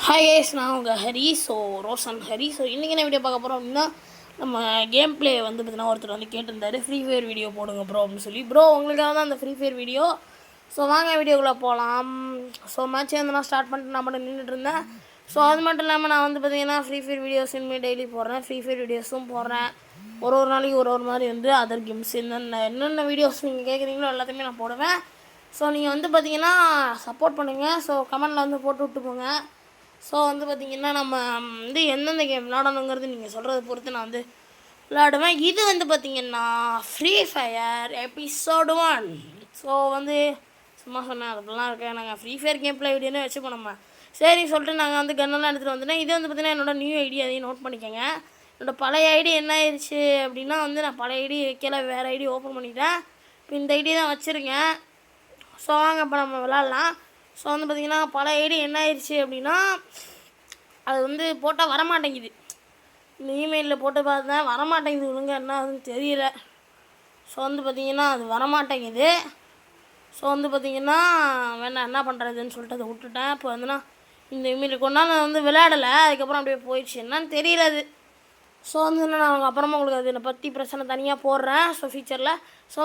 Hi guys, நான் உங்கள் ரோஷன் ஹரி. இன்றைக்கி என்ன வீடியோ பார்க்க போகிறோம் அப்படின்னா, நம்ம கேம் பிளே வந்து பார்த்தீங்கன்னா ஒருத்தர் வந்து கேட்டிருந்தாரு, ஃப்ரீ ஃபயர் வீடியோ போடுங்க ப்ரோ அப்படின்னு சொல்லி. ப்ரோ உங்களுக்காக தான் அந்த ஃப்ரீ ஃபயர் வீடியோ. வாங்க வீடியோக்குள்ளே போகலாம். மேட்ச் வந்து நான் ஸ்டார்ட் பண்ணிட்டு நான் மட்டும் நின்றுட்டு இருந்தேன். அது மட்டும் இல்லாமல் நான் வந்து பார்த்தீங்கன்னா ஃப்ரீ ஃபயர் வீடியோஸ் இனிமேல் டெய்லி போடுறேன். ஃப்ரீ ஃபயர் வீடியோஸும் போடுறேன். ஒரு நாளைக்கு ஒரு மாதிரி வந்து அதர் கேம்ஸ் என்னென்ன வீடியோஸ் நீங்கள் கேட்குறீங்களோ எல்லாத்தையுமே நான் போடுவேன். நீங்கள் வந்து பார்த்தீங்கன்னா சப்போர்ட் பண்ணுங்கள். கமெண்டில் வந்து போட்டு விட்டு போங்க. வந்து பார்த்திங்கன்னா நம்ம வந்து எந்தெந்த கேம் விளாடணுங்கிறது நீங்கள் சொல்கிறத பொறுத்து நான் வந்து விளாடுவேன். இது வந்து பார்த்திங்கன்னா ஃப்ரீ ஃபயர் எபிசோடு 1. வந்து சும்மா சொன்னேன், அதுக்கெல்லாம் இருக்கேன். நாங்கள் ஃப்ரீ ஃபயர் கேம் பிளே வீடியோன்னு வச்சுப்போம் நம்ம. சரி சொல்லிட்டு நாங்கள் வந்து கன்னெல்லாம் எடுத்துகிட்டு வந்துட்டேன். இது வந்து பார்த்திங்கன்னா என்னோடய நியூ ஐடி, அதையும் நோட் பண்ணிக்கோங்க. என்னோடய பழைய ஐடி என்ன ஆயிடுச்சு அப்படின்னா வந்து நான் பழைய ஐடி வைக்கல, வேறு ஐடி ஓப்பன் பண்ணிட்டேன். இப்போ இந்த ஐடி தான் வச்சுருக்கேன். வாங்க இப்போ நம்ம விளாட்லாம். வந்து பார்த்திங்கன்னா பழைய ஐடி என்ன ஆயிடுச்சு அப்படின்னா, அது வந்து போட்டால் வரமாட்டேங்குது. இந்த இமெயிலில் போட்டு பார்த்தேன், வரமாட்டேங்குது. ஒழுங்காக என்ன ஆகுதுன்னு தெரியல. வந்து பார்த்திங்கன்னா அது வரமாட்டேங்குது. வந்து பார்த்திங்கன்னா வேணாம் என்ன பண்ணுறதுன்னு சொல்லிட்டு அதை விட்டுட்டேன். இப்போ வந்துன்னா இந்த இமெயிலுக்கு கொண்டா நான் வந்து விளையாடலை. அதுக்கப்புறம் அப்படியே போயிடுச்சு, என்னன்னு தெரியல அது. வந்து நான் அப்புறமா உங்களுக்கு அதை பற்றி பிரச்சனை தனியாக போடுறேன் ஃபியூச்சரில்.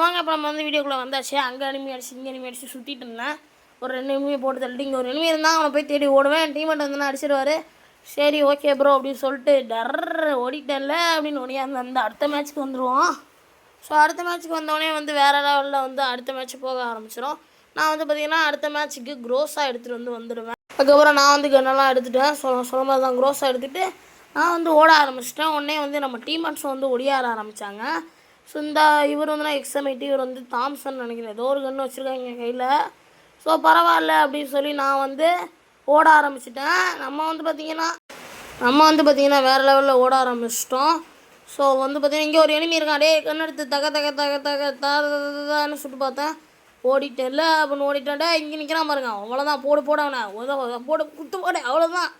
வாங்க இப்போ நம்ம வந்து வீடியோக்குள்ளே வந்தாச்சு. அங்கே அனிமி அடிச்சு இங்கே அனிமி அடிச்சு சுற்றிட்டு இருந்தேன். ஒரு 2 எனிமியை போட்டு தள்ளிட்டு இங்கே ஒரு எனிமி இருந்தால் அவனை போய் தேடி ஓடுவேன். டீமெண்ட் வந்து அடிச்சிடுவார். சரி ஓகே ப்ரோ அப்படின்னு சொல்லிட்டு ஓடிட்டேன்ல அப்படின்னு ஒடியாந்து அந்த அடுத்த மேட்ச்சுக்கு வந்துடுவோம். அடுத்த மேட்ச்சுக்கு வந்தோடனே வந்து வேறு லெவலில் வந்து அடுத்த மேட்ச்சு போக ஆரம்பிச்சிடும். நான் வந்து பார்த்திங்கன்னா அடுத்த மேட்ச்சுக்கு க்ரோஸாக எடுத்துகிட்டு வந்துடுவேன். அதுக்கப்புறம் நான் வந்து கன்னெல்லாம் எடுத்துகிட்டேன். சொல்ல மாதிரி தான் க்ரோஸாக எடுத்துகிட்டு நான் வந்து ஓட ஆரம்பிச்சிட்டேன். உடனே வந்து நம்ம டீமெண்ட்ஸ் வந்து ஒடியார ஆரம்பித்தாங்க. இந்த இவர் வந்து நான் எக்ஸமைட்டி, இவர் வந்து தாம்சன் நினைக்கிறேன், ஏதோ ஒரு கன்று வச்சுருக்காங்க கையில். பரவாயில்ல அப்படின்னு சொல்லி நான் வந்து ஓட ஆரம்பிச்சிட்டேன். நம்ம வந்து பார்த்திங்கன்னா வேறு லெவலில் ஓட ஆரம்பிச்சிட்டோம். வந்து பார்த்திங்கன்னா இங்கே ஒரு எனிமி இருக்கான். டே கண்ணெடுத்து தகன்னு சுட்டு பார்த்தேன். ஓடிட்டேன்ல அப்படின்னு ஓடிட்டான்டா. இங்கே நிற்கிறான் பாருங்க, அவ்வளோதான். போட அவனை போடு குத்து போடு, அவ்வளோதான்.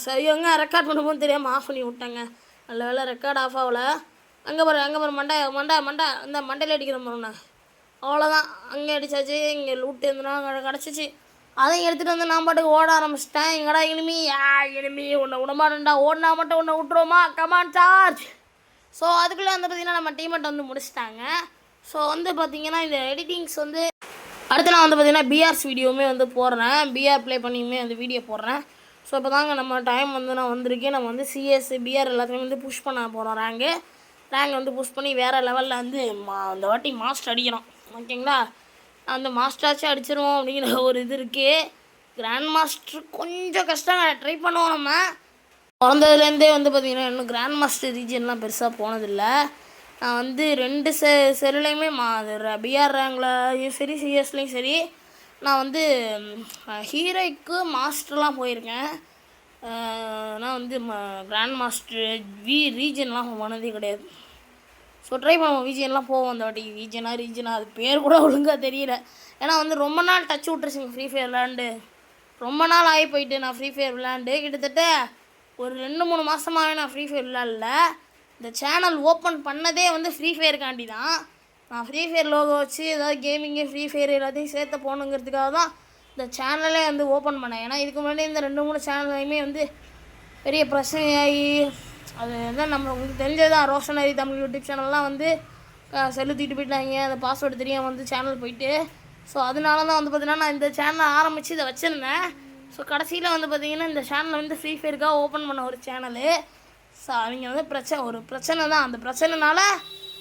சரியாங்க ரெக்கார்ட் பண்ணும்போது தெரியாமல் ஆஃப் பண்ணி விட்டாங்க. நல்ல வேலை ரெக்கார்ட் ஆஃப் ஆகலை. அங்கே பாரு மண்டை இந்த மண்டையில் அடிக்கிற பாருண்ணா, அவ்வளோதான். அங்கே அடித்தாச்சு. இங்கே லூட்டு இருந்துனா கிடச்சிச்சு. அதையும் எடுத்துகிட்டு வந்து நான் பாட்டுக்கு ஓட ஆரம்பிச்சிட்டேன். எங்கடா இனிமி உன்னை விடமாட்டேன்டா, ஓடினா மட்டும் உன்னை விட்டுருவோமா, கமான் சார்ஜ். அதுக்குள்ளே வந்து பார்த்திங்கன்னா நம்ம டீமெண்ட் வந்து முடிச்சிட்டாங்க. வந்து பார்த்திங்கன்னா இந்த எடிட்டிங்ஸ் வந்து அடுத்து நான் வந்து பார்த்திங்கன்னா பிஆர்ஸ் வீடியோவுமே வந்து போடுறேன். பிஆர் ப்ளே பண்ணியுமே வந்து வீடியோ போடுறேன். இப்போ தாங்க நம்ம டைம் வந்து நான் வந்திருக்கேன். நம்ம வந்து சிஎஸ் பிஆர் எல்லாத்தையுமே வந்து புஷ் பண்ண போகிறோம். ரேங்க் வந்து புஷ் பண்ணி வேறு லெவலில் வந்து அந்த வாட்டி மாஸ்டர் அடிக்கிறோம். ஓகேங்களா, அந்த மாஸ்டராச்சும் அடிச்சிருவோம் அப்படிங்கிற ஒரு இது இருக்குது. கிராண்ட் மாஸ்டர் கொஞ்சம் கஷ்டம், ட்ரை பண்ணுவோம். நம்ம பிறந்ததுலேருந்தே வந்து பார்த்திங்கன்னா இன்னும் கிராண்ட் மாஸ்டர் ரீஜன்லாம் பெருசாக போனதில்லை. நான் வந்து 2 செல்லுலேயுமே பிஆர் ரேங்கில் சரி சிஎஸ்லேயும் சரி நான் வந்து ஹீரோய்க்கு மாஸ்டர்லாம் போயிருக்கேன். நான் வந்து கிராண்ட் மாஸ்டர் ரீஜன்லாம் போனதே கிடையாது. ட்ரை பண்ணுவோம். ரீஜன்லாம் போவோம் அந்த வாட்டி. ரீஜனா அது பேர் கூட ஒழுங்காக தெரியல. ஏன்னா வந்து ரொம்ப நாள் டச் விட்டுருச்சுங்க ஃப்ரீ ஃபயர் விளாண்டு. ரொம்ப நாள் ஆகி போயிட்டு நான் ஃப்ரீ ஃபயர் விளாண்டு கிட்டத்தட்ட ஒரு 2-3 மாதமாகவே நான் ஃப்ரீ ஃபயர் விளாடல. இந்த சேனல் ஓப்பன் பண்ணதே வந்து ஃப்ரீ ஃபயருக்காண்டி தான். நான் ஃப்ரீ ஃபயர் லோகோ வச்சு ஏதாவது கேமிங்கு ஃப்ரீ ஃபயர் எல்லாத்தையும் சேர்த்து போகணுங்கிறதுக்காக தான் இந்த சேனலே வந்து ஓப்பன் பண்ணேன். ஏன்னா இதுக்கு முன்னாடி இந்த 2-3 சேனல்லையுமே வந்து பெரிய பிரச்சனையாகி அது தான் நம்ம உங்களுக்கு தெரிஞ்சது தான். ரோஷன் ஹரி தமிழ் யூடியூப் சேனல்லாம் வந்து செல்லு தூக்கிட்டு போயிட்டாங்க. அந்த பாஸ்வேர்டு தெரியாமல் வந்து சேனல் போயிட்டு. அதனால தான் வந்து பார்த்திங்கன்னா நான் இந்த சேனலை ஆரம்பித்து இதை வச்சுருந்தேன். கடைசியில் வந்து பார்த்திங்கன்னா இந்த சேனலை வந்து ஃப்ரீ ஃபயருக்காக ஓப்பன் பண்ண ஒரு சேனலு. அவங்க வந்து பிரச்சனை தான். அந்த பிரச்சனைனால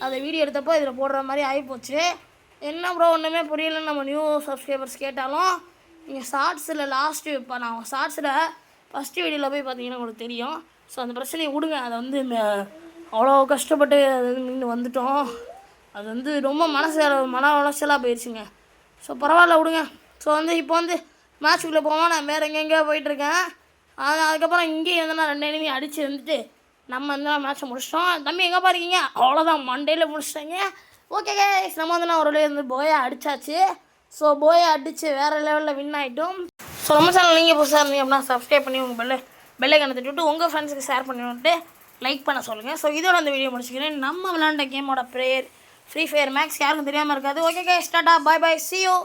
அதை வீடியோ எடுத்தப்போ இதில் போடுற மாதிரி ஆகிப்போச்சு. என்ன ப்ரோ ஒன்றுமே புரியலன்னு நம்ம நியூ சப்ஸ்கிரைபர்ஸ் கேட்டாலும் நீங்கள் ஷார்ட்ஸில் இப்போ நான் ஷார்ட்ஸில் ஃபஸ்ட்டு வீடியோவில் போய் பார்த்தீங்கன்னா உங்களுக்கு தெரியும். அந்த பிரச்சனையை விடுங்க. அதை வந்து அவ்வளோ கஷ்டப்பட்டு அது நின்று வந்துட்டோம். அது வந்து ரொம்ப மன உளைச்சலாக போயிடுச்சுங்க. பரவாயில்ல விடுங்க. வந்து இப்போ வந்து மேட்ச்சுக்குள்ளே போவோம். நான் வேறு எங்கெங்கேயோ போயிட்டுருக்கேன். அதுக்கப்புறம் இங்கேயும் வந்து நான் 2 எனிமி அடித்து வந்துட்டு நம்ம வந்து மேட்ச்சை முடிச்சிட்டோம். தம்பி எங்கே பாருக்கீங்க, அவ்வளோதான் மண்டேயில் முடிச்சிட்டாங்க. ஓகே கைஸ், நம்ம வந்து நான் ஒரு வழியாக வந்து போயை அடித்தாச்சு. போயை அடித்து வேறு லெவலில் வின் ஆகிட்டோம். நம்ம சேனல் நீங்கள் புதுசாக இருந்தீங்க அப்படின்னா சப்ஸ்கிரைப் பண்ணி உங்கள் பெல்லைக்கான தட்டிவிட்டு உங்கள் ஃப்ரெண்ட்ஸுக்கு ஷேர் பண்ணி விட்டு லைக் பண்ண சொல்லுங்கள். இதோட அந்த வீடியோ முடிச்சுக்கிறேன். நம்ம விளாண்ட கேமோட பேர் ஃப்ரீ ஃபயர் மேக்ஸ் யாருக்கும் தெரியாமல் இருக்காது. Okay guys, tata, bye bye, see you.